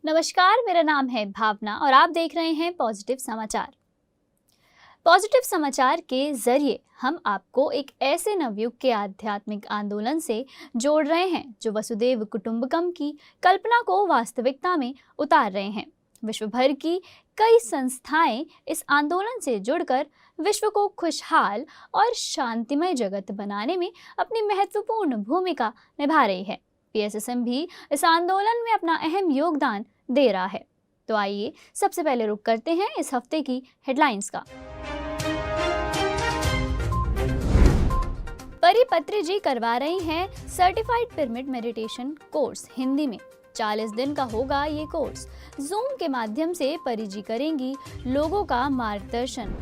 नमस्कार, मेरा नाम है भावना और आप देख रहे हैं पॉजिटिव समाचार। पॉजिटिव समाचार के जरिए हम आपको एक ऐसे नवयुग के आध्यात्मिक आंदोलन से जोड़ रहे हैं जो वसुदेव कुटुंबकम की कल्पना को वास्तविकता में उतार रहे हैं। विश्व भर की कई संस्थाएं इस आंदोलन से जुड़कर विश्व को खुशहाल और शांतिमय जगत बनाने में अपनी महत्वपूर्ण भूमिका निभा रही है। पीएसएसएम भी इस आंदोलन में अपना अहम योगदान दे रहा है। तो आइए सबसे पहले रुक करते हैं इस हफ्ते की हेडलाइंस का। परिपत्री जी करवा रही हैं certified pyramid meditation course Hindi में। 40 दिन का होगा ये कोर्स। जूम के माध्यम से परी जी करेंगी लोगों का मार्गदर्शन।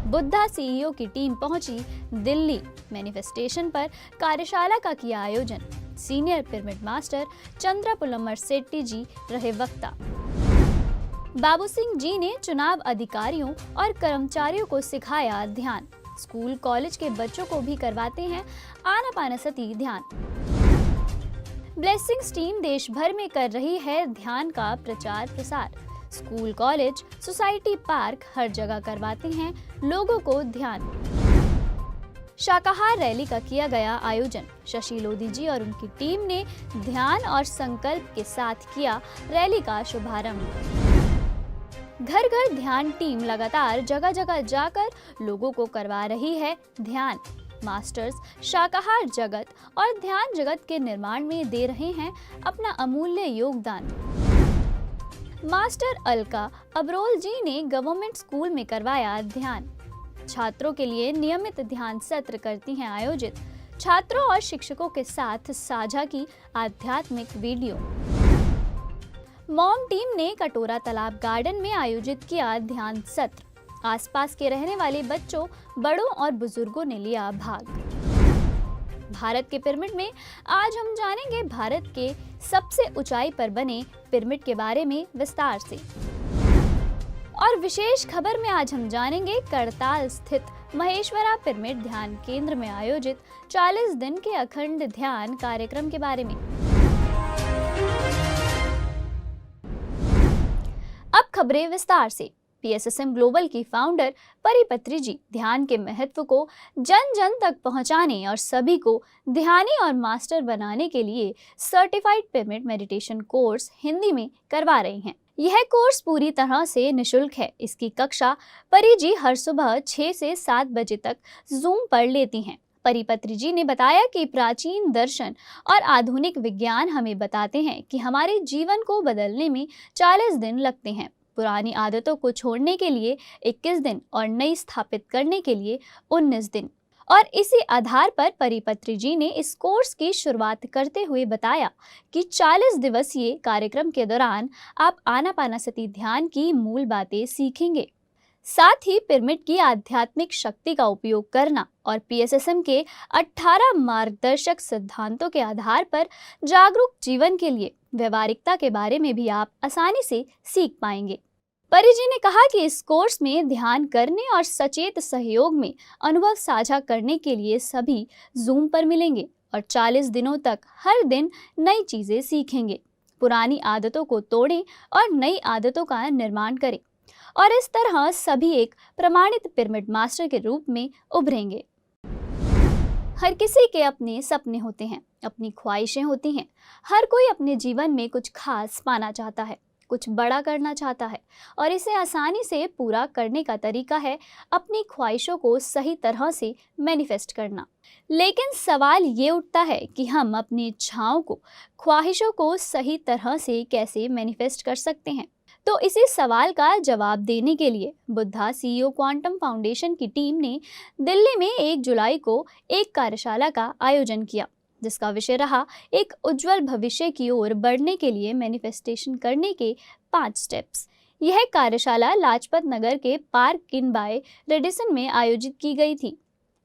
बुद्धा सीईओ की टीम पहुंची दिल्ली। मैनिफेस्टेशन पर कार्यशाला का किया आयोजन। सीनियर पिरामिड मास्टर चंद्रापुलम्बर सेट्टी जी रहे वक्ता। बाबू सिंह जी ने चुनाव अधिकारियों और कर्मचारियों को सिखाया ध्यान। स्कूल कॉलेज के बच्चों को भी करवाते हैं आनापानसती ध्यान। ब्लेसिंग्स टीम देश भर में कर रही है ध्यान का प्रचार प्रसार। स्कूल कॉलेज सोसाइटी पार्क हर जगह करवाते हैं लोगों को ध्यान। शाकाहार रैली का किया गया आयोजन। शशि लोधी जी और उनकी टीम ने ध्यान और संकल्प के साथ किया रैली का शुभारंभ। घर घर ध्यान टीम लगातार जगह जगह जाकर लोगों को करवा रही है ध्यान। मास्टर्स शाकाहार जगत और ध्यान जगत के निर्माण में दे रहे हैं अपना अमूल्य योगदान। मास्टर अलका अबरोल जी ने गवर्नमेंट स्कूल में करवाया ध्यान। छात्रों के लिए नियमित ध्यान सत्र करती हैं आयोजित। छात्रों और शिक्षकों के साथ साझा की आध्यात्मिक वीडियो। मॉम टीम ने कटोरा तालाब गार्डन में आयोजित किया ध्यान सत्र। आसपास के रहने वाले बच्चों, बड़ों और बुजुर्गों ने लिया भाग। भारत के पिरामिड में आज हम जानेंगे भारत के सबसे ऊंचाई पर बने पिरामिड के बारे में विस्तार से। और विशेष खबर में आज हम जानेंगे करताल स्थित महेश्वरा पिरामिड ध्यान केंद्र में आयोजित 40 दिन के अखंड ध्यान कार्यक्रम के बारे में। अब खबरें विस्तार से। पीएसएसएम ग्लोबल की फाउंडर परिपत्री जी ध्यान के महत्व को जन जन तक पहुंचाने और सभी को ध्यानी और मास्टर बनाने के लिए certified pyramid meditation course Hindi में करवा रही हैं। यह कोर्स पूरी तरह से निशुल्क है। इसकी कक्षा परी जी हर सुबह 6 से 7 बजे तक जूम पर लेती हैं। परिपत्री जी ने बताया कि प्राचीन दर्शन और आधुनिक विज्ञान हमें बताते हैं कि हमारे जीवन को बदलने में 40 दिन लगते हैं। पुरानी आदतों को छोड़ने के लिए 21 दिन और नई स्थापित करने के लिए 19 दिन। और इसी आधार पर परिपत्री जी ने इस कोर्स की शुरुआत करते हुए बताया कि 40 दिवसीय कार्यक्रम के दौरान आप आनापानसती ध्यान की मूल बातें सीखेंगे, साथ ही पिरामिड की आध्यात्मिक शक्ति का उपयोग करना और पीएसएसएम के 18 मार्गदर्शक सिद्धांतों के आधार पर जागरूक जीवन के लिए व्यवहारिकता के बारे में भी आप आसानी से सीख पाएंगे। परी जी ने कहा कि इस कोर्स में ध्यान करने और सचेत सहयोग में अनुभव साझा करने के लिए सभी जूम पर मिलेंगे और 40 दिनों तक हर दिन नई चीजें सीखेंगे। पुरानी आदतों को तोड़ें और नई आदतों का निर्माण करें और इस तरह सभी एक प्रमाणित पिरामिड मास्टर के रूप में उभरेंगे। हर किसी के अपने सपने होते हैं, अपनी ख्वाहिशें होती हैं। हर कोई अपने जीवन में कुछ खास पाना चाहता है, कुछ बड़ा करना चाहता है और इसे आसानी से पूरा करने का तरीका है अपनी ख्वाहिशों को सही तरह से मैनिफेस्ट करना। लेकिन सवाल ये उठता है कि हम अपनी इच्छाओं को, ख्वाहिशों को सही तरह से कैसे मैनिफेस्ट कर सकते हैं। तो इसी सवाल का जवाब देने के लिए बुद्धा सीईओ क्वांटम फाउंडेशन की टीम ने दिल्ली में 1 जुलाई को एक कार्यशाला का आयोजन किया, जिसका विषय रहा एक उज्जवल भविष्य की ओर बढ़ने के लिए मैनिफेस्टेशन करने के 5 स्टेप्स। यह कार्यशाला लाजपत नगर के पार्क किन बाय रेडिसन में आयोजित की गई थी।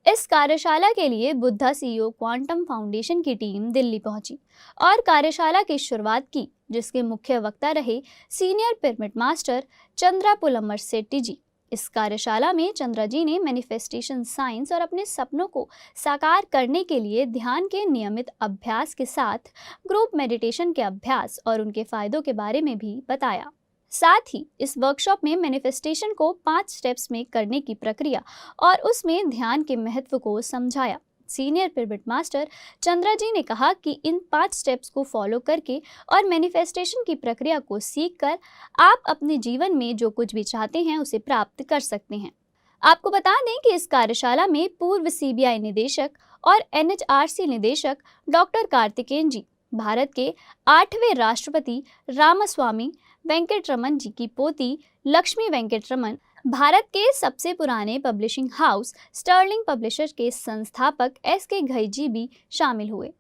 इस कार्यशाला के लिए बुद्धा सीईओ क्वांटम फाउंडेशन की टीम दिल्ली पहुंची और कार्यशाला की शुरुआत की, जिसके मुख्य वक्ता रहे सीनियर पिरामिड मास्टर चंद्रापुलम्बर सेट्टी जी। इस कार्यशाला में चंद्रा जी ने मैनिफेस्टेशन साइंस और अपने सपनों को साकार करने के लिए ध्यान के नियमित अभ्यास के साथ ग्रुप मेडिटेशन के अभ्यास और उनके फायदों के बारे में भी बताया। साथ ही इस वर्कशॉप में मैनिफेस्टेशन को 5 स्टेप्स में करने की प्रक्रिया और उसमें ध्यान के महत्व को समझाया। सीनियर पिरामिड मास्टर चंद्रा जी ने कहा कि इन 5 स्टेप्स को फॉलो करके और मैनिफेस्टेशन की प्रक्रिया को सीखकर आप अपने जीवन में जो कुछ भी चाहते हैं उसे प्राप्त कर सकते हैं। आपको बता दें कि इस कार्यशाला में पूर्व सीबीआई निदेशक और एनएचआरसी निदेशक डॉक्टर कार्तिकेयन जी, भारत के 8वें राष्ट्रपति रामास्वामी वेंकटरमन जी की पोती लक्ष्मी वेंकटरमन, भारत के सबसे पुराने पब्लिशिंग हाउस स्टर्लिंग पब्लिशर्स के संस्थापक एसके घई जी भी शामिल हुए।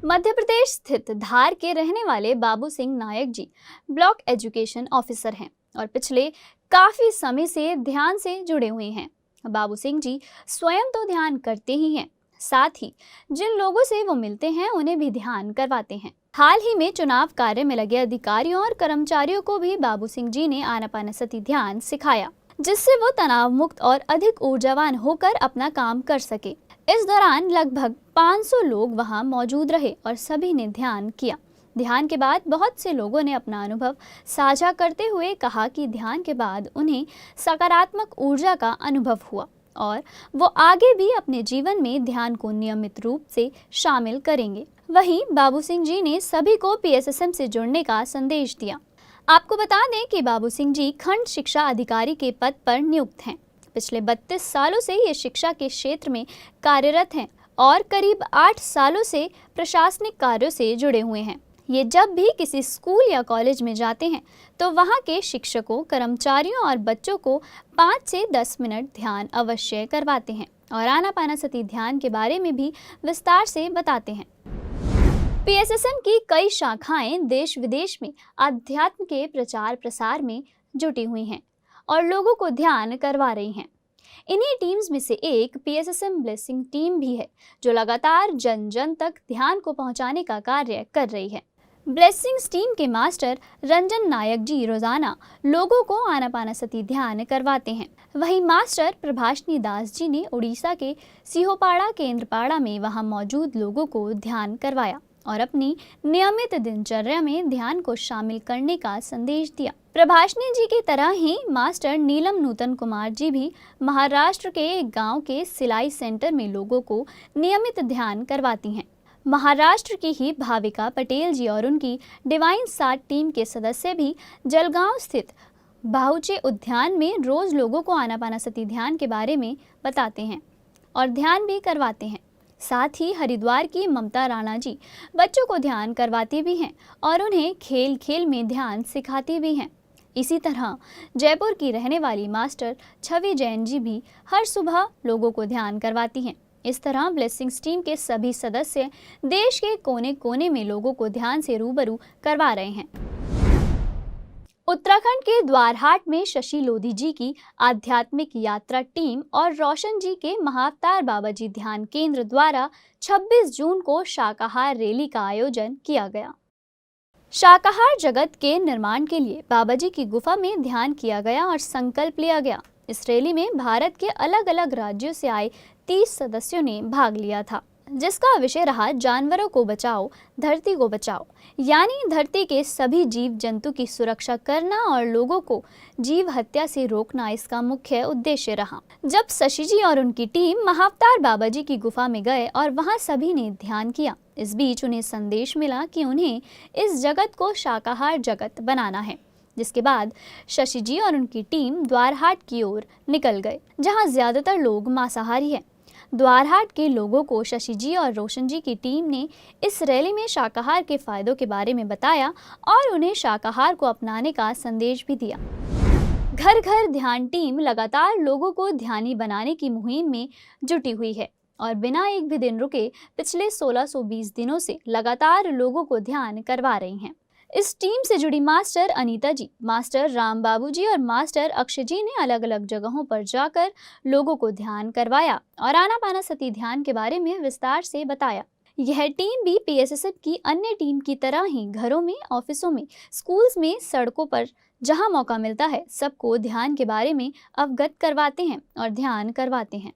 मध्य प्रदेश स्थित धार के रहने वाले बाबू सिंह नायक जी ब्लॉक एजुकेशन ऑफिसर हैं और पिछले काफी समय से ध्यान से जुड़े हुए हैं। बाबू सिंह जी स्वयं तो ध्यान करते ही हैं, साथ ही जिन लोगों से वो मिलते हैं उन्हें भी ध्यान करवाते हैं। हाल ही में चुनाव कार्य में लगे अधिकारियों और कर्मचारियों को भी बाबू सिंह जी ने आनापानसती ध्यान सिखाया, जिससे वो तनाव मुक्त और अधिक ऊर्जावान होकर अपना काम कर सके। इस दौरान लगभग 500 लोग वहां मौजूद रहे और सभी ने ध्यान किया। ध्यान के बाद बहुत से लोगों ने अपना अनुभव साझा करते हुए कहा कि ध्यान के बाद उन्हें सकारात्मक ऊर्जा का अनुभव हुआ और वो आगे भी अपने जीवन में ध्यान को नियमित रूप से शामिल करेंगे। वहीं बाबू सिंह जी ने सभी को पीएसएसएम से जुड़ने का संदेश दिया। आपको बता दें कि बाबू सिंह जी खंड शिक्षा अधिकारी के पद पर नियुक्त हैं। पिछले 32 सालों से ये शिक्षा के क्षेत्र में कार्यरत हैं और करीब 8 सालों से प्रशासनिक कार्यों से जुड़े हुए हैं। ये जब भी किसी स्कूल या कॉलेज में जाते हैं तो वहाँ के शिक्षकों, कर्मचारियों और बच्चों को 5 से 10 मिनट ध्यान अवश्य करवाते हैं और आनापानसती ध्यान के बारे में भी विस्तार से बताते हैं। पीएसएसएम की कई शाखाएं देश विदेश में अध्यात्म के प्रचार प्रसार में जुटी हुई हैं और लोगों को ध्यान करवा रही हैं। इन्हीं टीम्स में से एक पीएसएसएम ब्लेसिंग टीम भी है, जो लगातार जन जन तक ध्यान को पहुंचाने का कार्य कर रही है। ब्लेसिंग्स टीम के मास्टर रंजन नायक जी रोजाना लोगों को आनापानसती ध्यान करवाते हैं। वहीं मास्टर प्रभाषनी दास जी ने उड़ीसा के सिहोपाड़ा केंद्रपाड़ा में वहां मौजूद लोगों को ध्यान करवाया और अपनी नियमित दिनचर्या में ध्यान को शामिल करने का संदेश दिया। प्रभाषनी जी की तरह ही मास्टर नीलम नूतन कुमार जी भी महाराष्ट्र के एक गांव के सिलाई सेंटर में लोगों को नियमित ध्यान करवाती हैं। महाराष्ट्र की ही भाविका पटेल जी और उनकी डिवाइन साथ टीम के सदस्य भी जलगांव स्थित बाहुचे उद्यान में रोज लोगों को आनापानसती ध्यान के बारे में बताते हैं और ध्यान भी करवाते हैं। साथ ही हरिद्वार की ममता राणा जी बच्चों को ध्यान करवाती भी हैं और उन्हें खेल खेल में ध्यान सिखाती भी हैं। इसी तरह जयपुर की रहने वाली मास्टर छवि जैन जी भी हर सुबह लोगों को ध्यान करवाती हैं। इस तरह ब्लेसिंग्स टीम के सभी सदस्य देश के कोने कोने में लोगों को ध्यान से रूबरू करवा रहे हैं। उत्तराखंड के द्वारहाट में शशि लोधी जी की आध्यात्मिक यात्रा टीम और रोशन जी के महाअवतार बाबा जी ध्यान केंद्र द्वारा 26 जून को शाकाहार रैली का आयोजन किया गया। शाकाहार जगत के निर्माण के लिए बाबा जी की गुफा में ध्यान किया गया और संकल्प लिया गया। इस रैली में भारत के अलग अलग राज्यों से आए 30 सदस्यों ने भाग लिया था, जिसका विषय रहा जानवरों को बचाओ, धरती को बचाओ, यानी धरती के सभी जीव जंतु की सुरक्षा करना और लोगों को जीव हत्या से रोकना इसका मुख्य उद्देश्य रहा। जब शशि जी और उनकी टीम महाअवतार बाबा जी की गुफा में गए और वहां सभी ने ध्यान किया, इस बीच उन्हें संदेश मिला कि उन्हें इस जगत को शाकाहार जगत बनाना है। जिसके बाद शशि जी और उनकी टीम द्वारहाट की ओर निकल गए, जहां ज्यादातर लोग मांसाहारी हैं। द्वारहाट के लोगों को शशि जी और रोशन जी की टीम ने इस रैली में शाकाहार के फायदों के बारे में बताया और उन्हें शाकाहार को अपनाने का संदेश भी दिया। घर घर ध्यान टीम लगातार लोगों को ध्यानी बनाने की मुहिम में जुटी हुई है और बिना एक भी दिन रुके पिछले 1620 दिनों से लगातार लोगों को ध्यान करवा रही हैं। इस टीम से जुड़ी मास्टर अनीता जी, मास्टर राम बाबू जी और मास्टर अक्षय जी ने अलग अलग जगहों पर जाकर लोगों को ध्यान करवाया और आनापानसती ध्यान के बारे में विस्तार से बताया। यह टीम भी पीएसएसएफ की अन्य टीम की तरह ही घरों में, ऑफिसों में, स्कूल्स में, सड़कों पर जहां मौका मिलता है सबको ध्यान के बारे में अवगत करवाते हैं और ध्यान करवाते हैं।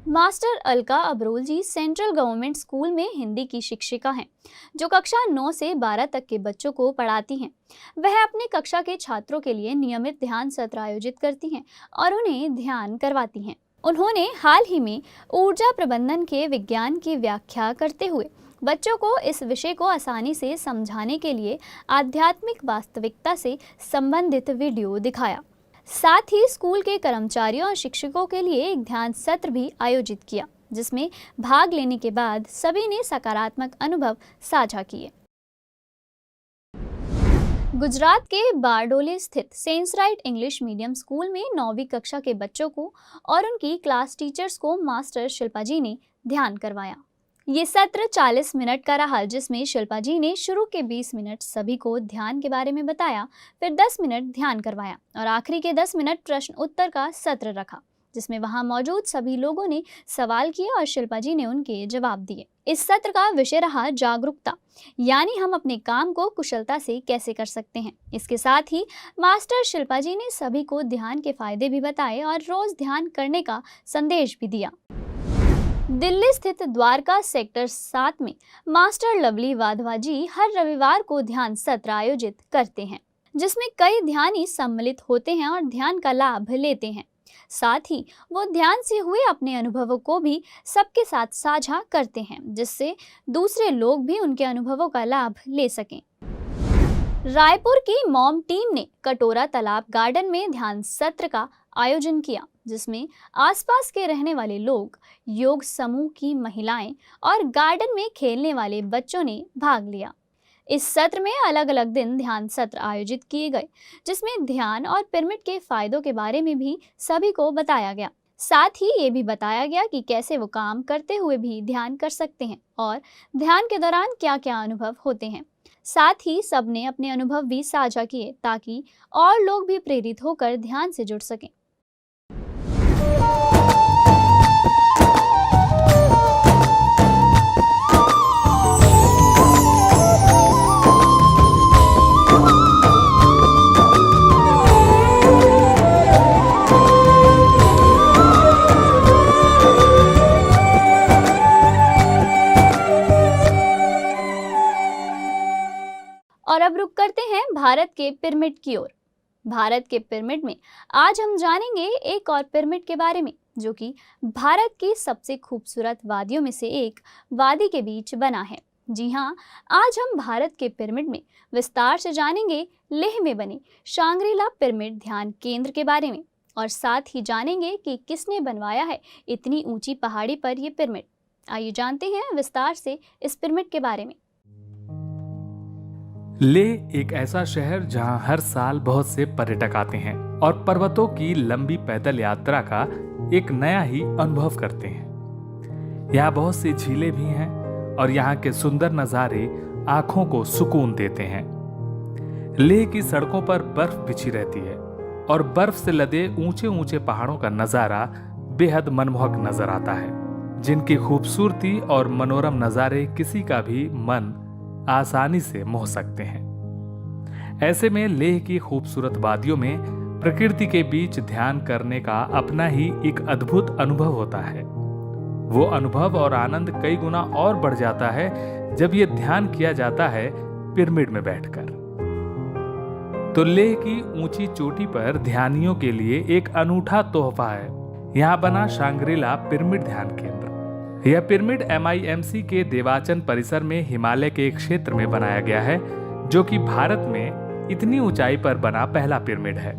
मास्टर अलका अबरोल जी सेंट्रल गवर्नमेंट स्कूल में हिंदी की शिक्षिका हैं, जो कक्षा 9 से 12 तक के बच्चों को पढ़ाती हैं। वह अपने कक्षा के छात्रों के लिए नियमित ध्यान सत्र आयोजित करती हैं और उन्हें ध्यान करवाती हैं। उन्होंने हाल ही में ऊर्जा प्रबंधन के विज्ञान की व्याख्या करते हुए बच्चों को इस विषय को आसानी से समझाने के लिए आध्यात्मिक वास्तविकता से संबंधित वीडियो दिखाया। साथ ही स्कूल के कर्मचारियों और शिक्षकों के लिए एक ध्यान सत्र भी आयोजित किया, जिसमें भाग लेने के बाद सभी ने सकारात्मक अनुभव साझा किए। गुजरात के बारडोली स्थित सेंसराइट इंग्लिश मीडियम स्कूल में 9वीं कक्षा के बच्चों को और उनकी क्लास टीचर्स को मास्टर शिल्पा जी ने ध्यान करवाया। ये सत्र 40 मिनट का रहा, जिसमें शिल्पा जी ने शुरू के 20 मिनट सभी को ध्यान के बारे में बताया, फिर 10 मिनट ध्यान करवाया और आखिरी के 10 मिनट प्रश्न उत्तर का सत्र रखा, जिसमें वहां मौजूद सभी लोगों ने सवाल किए और शिल्पा जी ने उनके जवाब दिए। इस सत्र का विषय रहा जागरूकता, यानी हम अपने काम को कुशलता से कैसे कर सकते हैं। इसके साथ ही मास्टर शिल्पा जी ने सभी को ध्यान के फायदे भी बताए और रोज ध्यान करने का संदेश भी दिया। दिल्ली स्थित द्वारका सेक्टर 7 में मास्टर लवली वाधवा जी हर रविवार को ध्यान सत्र आयोजित करते हैं, जिसमें कई ध्यानी सम्मिलित होते हैं और ध्यान का लाभ लेते हैं। साथ ही वो ध्यान से हुए अपने अनुभवों को भी सबके साथ साझा करते हैं, जिससे दूसरे लोग भी उनके अनुभवों का लाभ ले सकें। रायपुर की मॉम टीम ने कटोरा तालाब गार्डन में ध्यान सत्र का आयोजन किया, जिसमें आसपास के रहने वाले लोग, योग समूह की महिलाएं और गार्डन में खेलने वाले बच्चों ने भाग लिया। इस सत्र में अलग अलग दिन ध्यान सत्र आयोजित किए गए, जिसमें ध्यान और पिरामिड के फायदों के बारे में भी सभी को बताया गया। साथ ही ये भी बताया गया कि कैसे वो काम करते हुए भी ध्यान कर सकते हैं और ध्यान के दौरान क्या क्या अनुभव होते हैं। साथ ही सबने अपने अनुभव भी साझा किए, ताकि और लोग भी प्रेरित होकर ध्यान से जुड़ सकें। और अब रुक करते हैं भारत के पिरामिड की ओर। भारत के पिरामिड में आज हम जानेंगे एक और पिरामिड के बारे में, जो कि भारत की सबसे खूबसूरत वादियों में से एक वादी के बीच बना है। जी हाँ, आज हम भारत के पिरामिड में विस्तार से जानेंगे लेह में बने शांग्रीला पिरामिड ध्यान केंद्र के बारे में, और साथ ही जानेंगे कि किसने बनवाया है इतनी ऊंची पहाड़ी पर ये पिरामिड। आइए जानते हैं विस्तार से इस पिरामिड के बारे में। लेह एक ऐसा शहर जहां हर साल बहुत से पर्यटक आते हैं और पर्वतों की लंबी पैदल यात्रा का एक नया ही अनुभव करते हैं। यहाँ बहुत सी झीलें भी हैं और यहाँ के सुंदर नज़ारे आंखों को सुकून देते हैं। लेह की सड़कों पर बर्फ बिछी रहती है और बर्फ से लदे ऊंचे ऊंचे पहाड़ों का नज़ारा बेहद मनमोहक नजर आता है, जिनकी खूबसूरती और मनोरम नज़ारे किसी का भी मन आसानी से मोह सकते हैं। ऐसे में लेह की खूबसूरत वादियों में प्रकृति के बीच ध्यान करने का अपना ही एक अद्भुत अनुभव होता है। वो अनुभव और आनंद कई गुना और बढ़ जाता है जब ये ध्यान किया जाता है पिरामिड में बैठकर। तो लेह की ऊंची चोटी पर ध्यानियों के लिए एक अनूठा तोहफा है यहाँ बना शांग्रीला पिरामिड ध्यान केंद्र। यह पिरामिड MIMC के देवाचन परिसर में हिमालय के एक क्षेत्र में बनाया गया है, जो कि भारत में इतनी ऊंचाई पर बना पहला पिरामिड है।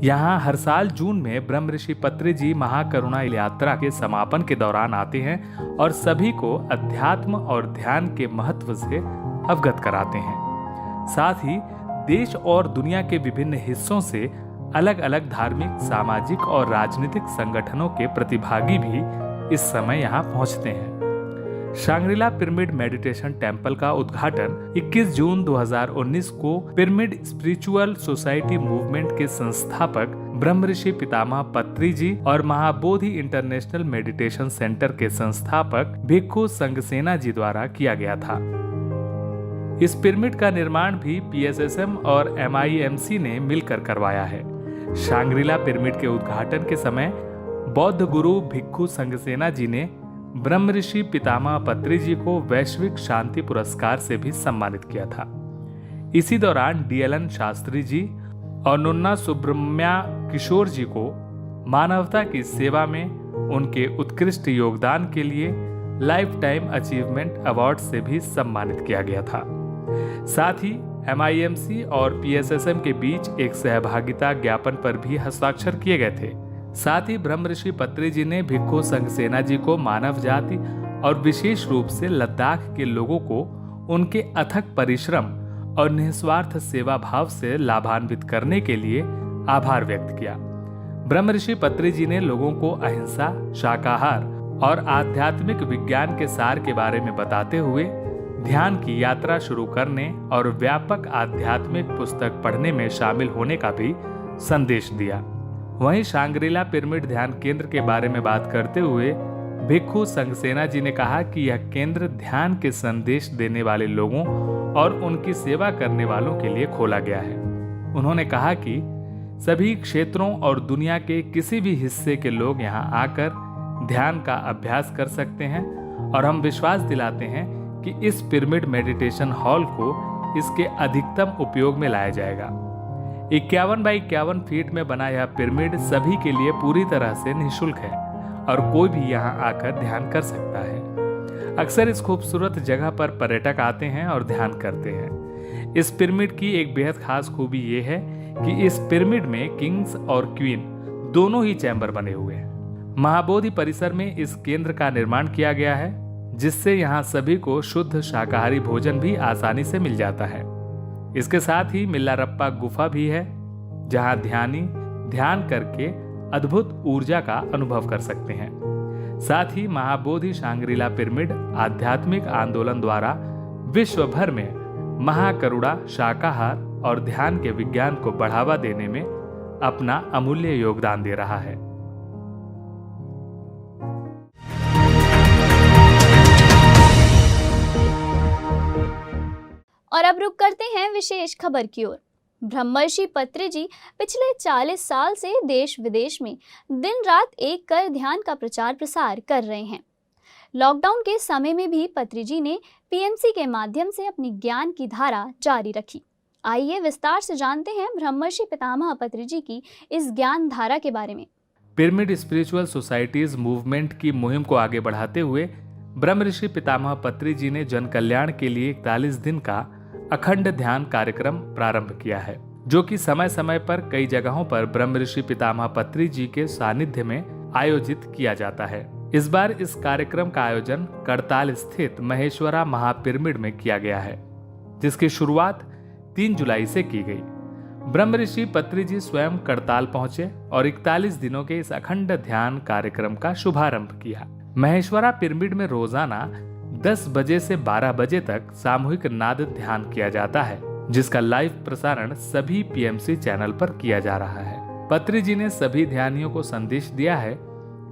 यहाँ हर साल जून में ब्रह्म ऋषि पत्री जी महाकरुणा यात्रा के समापन के दौरान आते हैं और सभी को अध्यात्म और ध्यान के महत्व से अवगत कराते हैं। साथ ही देश और दुनिया के विभिन्न हिस्सों से अलग अलग धार्मिक, सामाजिक और राजनीतिक संगठनों के प्रतिभागी भी इस समय यहाँ पहुँचते हैं। शांग्रीला पिरामिड मेडिटेशन टेम्पल का उद्घाटन 21 जून 2019 को पिरामिड स्पिरिचुअल सोसाइटी मूवमेंट के संस्थापक ब्रह्म ऋषि पितामह पत्री जी और महाबोधि इंटरनेशनल मेडिटेशन सेंटर के संस्थापक भिक्खु संगसेना जी द्वारा किया गया था। इस पिरामिड का निर्माण भी PSSM और MIMC ने मिलकर करवाया है। शांग्रीला पिरामिड के उद्घाटन के समय बौद्ध गुरु भिक्खु संघसेना जी ने ब्रह्मऋषि पितामह पत्री जी को वैश्विक शांति पुरस्कार से भी सम्मानित किया था। इसी दौरान DLN शास्त्री जी और नुन्ना सुब्रह्मण्या किशोर जी को मानवता की सेवा में उनके उत्कृष्ट योगदान के लिए लाइफ टाइम अचीवमेंट अवार्ड से भी सम्मानित किया गया था। साथ ही MIMC और PSSM के बीच एक सहभागिता ज्ञापन पर भी हस्ताक्षर किए गए थे। साथ ही ब्रह्मऋषि पत्री जी ने भिक्खु संघसेना जी को मानव जाति और विशेष रूप से लद्दाख के लोगों को उनके अथक परिश्रम और निस्वार्थ सेवा भाव से लाभान्वित करने के लिए आभार व्यक्त किया। ब्रह्मऋषि पत्री जी ने लोगों को अहिंसा, शाकाहार और आध्यात्मिक विज्ञान के सार के बारे में बताते हुए ध्यान की यात्रा शुरू करने और व्यापक आध्यात्मिक पुस्तक पढ़ने में शामिल होने का भी संदेश दिया। वहीं शांग्रीला पिरामिड ध्यान केंद्र के बारे में बात करते हुए भिक्खु संघसेना जी ने कहा कि यह केंद्र ध्यान के संदेश देने वाले लोगों और उनकी सेवा करने वालों के लिए खोला गया है। उन्होंने कहा कि सभी क्षेत्रों और दुनिया के किसी भी हिस्से के लोग यहां आकर ध्यान का अभ्यास कर सकते हैं और हम विश्वास दिलाते हैं कि इस पिरामिड मेडिटेशन हॉल को इसके अधिकतम उपयोग में लाया जाएगा। 51 बाई 51 फीट में बना यह पिरामिड सभी के लिए पूरी तरह से निःशुल्क है और कोई भी यहाँ आकर ध्यान कर सकता है। अक्सर इस खूबसूरत जगह पर पर्यटक आते हैं और ध्यान करते हैं। इस पिरामिड की एक बेहद खास खूबी ये है कि इस पिरामिड में किंग्स और क्वीन दोनों ही चैम्बर बने हुए हैं। महाबोधि परिसर में इस केंद्र का निर्माण किया गया है, जिससे यहाँ सभी को शुद्ध शाकाहारी भोजन भी आसानी से मिल जाता है। इसके साथ ही मिल्लारप्पा गुफा भी है, जहाँ ध्यानी ध्यान करके अद्भुत ऊर्जा का अनुभव कर सकते हैं। साथ ही महाबोधि शांग्रीला पिरामिड आध्यात्मिक आंदोलन द्वारा विश्व भर में महाकरुणा, शाकाहार और ध्यान के विज्ञान को बढ़ावा देने में अपना अमूल्य योगदान दे रहा है। और अब रुक करते हैं विशेष खबर की ओर। ब्रह्मर्षि पत्री जी पिछले 40 साल से देश विदेश में दिन रात एक कर ध्यान का प्रचार प्रसार कर रहे हैं। लॉकडाउन के समय में भी पत्री जी ने PMC के माध्यम से अपनी ज्ञान की धारा जारी रखी। आइए विस्तार से जानते हैं ब्रह्मर्षि पितामह पत्री जी की इस ज्ञान धारा के बारे में। पिरामिड स्पिरिचुअल सोसाइटीज मूवमेंट की मुहिम को आगे बढ़ाते हुए ब्रह्मर्षि पितामह पत्री जी ने जन कल्याण के लिए 41 दिन का अखंड ध्यान कार्यक्रम प्रारंभ किया है, जो कि समय समय पर कई जगहों पर ब्रह्मर्षि पितामह पत्री जी के सानिध्य में आयोजित किया जाता है। इस बार इस कार्यक्रम का आयोजन करताल स्थित महेश्वरा महापिरामिड में किया गया है, जिसकी शुरुआत 3 जुलाई से की गई। ब्रह्मर्षि पत्री जी स्वयं करताल पहुंचे और 41 दिनों के इस अखंड ध्यान कार्यक्रम का शुभारंभ किया। महेश्वरा पिरामिड में रोजाना 10 बजे से 12 बजे तक सामूहिक नाद ध्यान किया जाता है, जिसका लाइव प्रसारण सभी PMC चैनल पर किया जा रहा है। पत्री जी ने सभी ध्यानियों को संदेश दिया है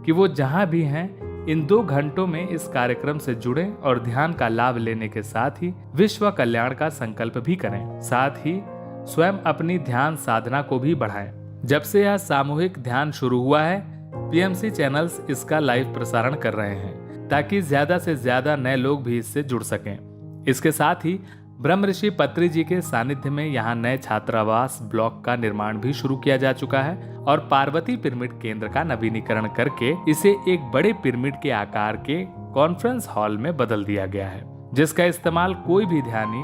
कि वो जहां भी हैं इन 2 घंटों में इस कार्यक्रम से जुड़ें और ध्यान का लाभ लेने के साथ ही विश्व कल्याण का संकल्प भी करें। साथ ही स्वयं अपनी ध्यान साधना को भी बढ़ाएं। जब से यह सामूहिक ध्यान शुरू हुआ है, PMC चैनल्स इसका लाइव प्रसारण कर रहे हैं ताकि ज्यादा से ज्यादा नए लोग भी इससे जुड़ सकें। इसके साथ ही ब्रह्मर्षि पत्री जी के सानिध्य में यहाँ नए छात्रावास ब्लॉक का निर्माण भी शुरू किया जा चुका है और पार्वती पिरामिड केंद्र का नवीनीकरण करके इसे एक बड़े पिरामिड के आकार के कॉन्फ्रेंस हॉल में बदल दिया गया है, जिसका इस्तेमाल कोई भी ध्यानी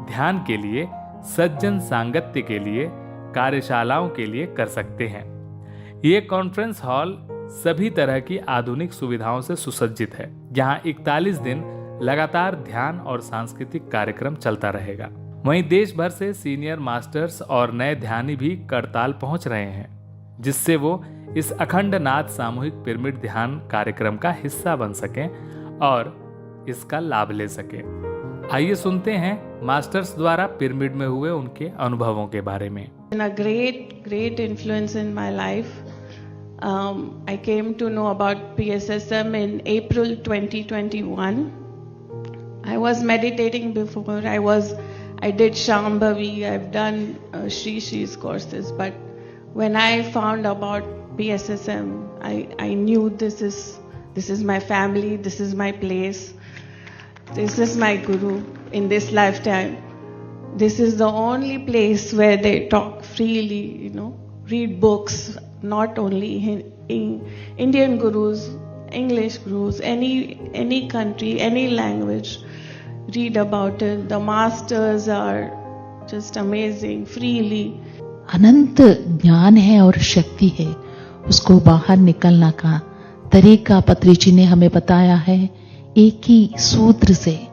ध्यान के लिए, सज्जन सांगत्य के लिए, कार्यशालाओं के लिए कर सकते हैं। ये कॉन्फ्रेंस हॉल सभी तरह की आधुनिक सुविधाओं से सुसज्जित है। यहाँ 41 दिन लगातार ध्यान और सांस्कृतिक कार्यक्रम चलता रहेगा। वहीं देश भर से सीनियर मास्टर्स और नए ध्यानी भी करताल पहुंच रहे हैं, जिससे वो इस अखंड नाद सामूहिक पिरामिड ध्यान कार्यक्रम का हिस्सा बन सकें और इसका लाभ ले सकें। आइए सुनते हैं मास्टर्स द्वारा पिरामिड में हुए उनके अनुभवों के बारे में। A great influence in my life. I came to know about PSSM in April 2021. I was meditating before. I did Shambhavi. I've done Shri Shri's courses. But when I found about PSSM, I knew this is my family. This is my place. This is my guru in this lifetime. This is the only place where they talk freely, read books, not only in Indian gurus, English gurus, any country, any language, read about it. The masters are just amazing, freely. अनंत ज्ञान है और शक्ति है, उसको बाहर निकलना का तरीका पत्री जी ने हमें बताया है। एक ही सूत्र से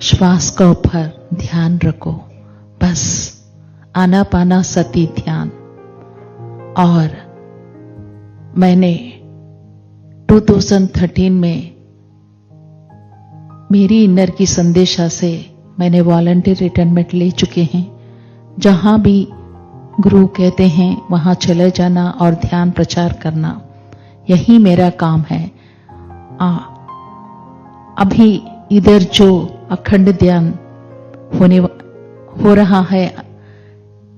श्वास के ऊपर ध्यान रखो, बस आनापाना सती ध्यान। और मैंने 2013 में मेरी इनर की संदेशा से मैंने वॉलंटियर रिटायरमेंट ले चुके हैं। जहां भी गुरु कहते हैं वहां चले जाना और ध्यान प्रचार करना, यही मेरा काम है। अभी इधर जो अखंड ध्यान हो रहा है,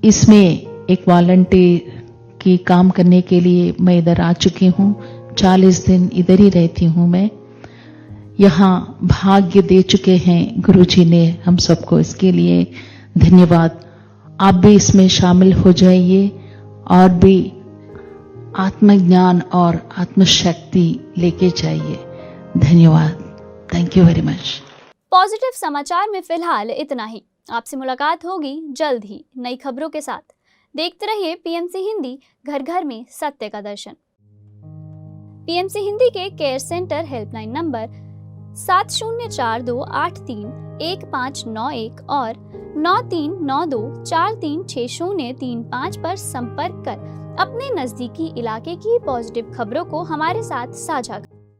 इसमें एक वॉलंटियर की काम करने के लिए मैं इधर आ चुकी हूं। 40 दिन इधर ही रहती हूं मैं। यहां भाग्य दे चुके हैं गुरुजी ने हम सबको, इसके लिए धन्यवाद। आप भी इसमें शामिल हो जाइए और भी आत्मज्ञान और आत्मशक्ति लेके जाइए। धन्यवाद। Thank you very much. Positive समाचार में फिलहाल इतना ही। आपसे मुलाकात होगी जल्द ही नई खबरों के साथ। देखते रहिए पीएमसी हिंदी, घर घर में सत्य का दर्शन। पीएमसी हिंदी के केयर सेंटर हेल्पलाइन नंबर 7042831591 और 9392436035 पर संपर्क कर अपने नजदीकी इलाके की पॉजिटिव खबरों को हमारे साथ साझा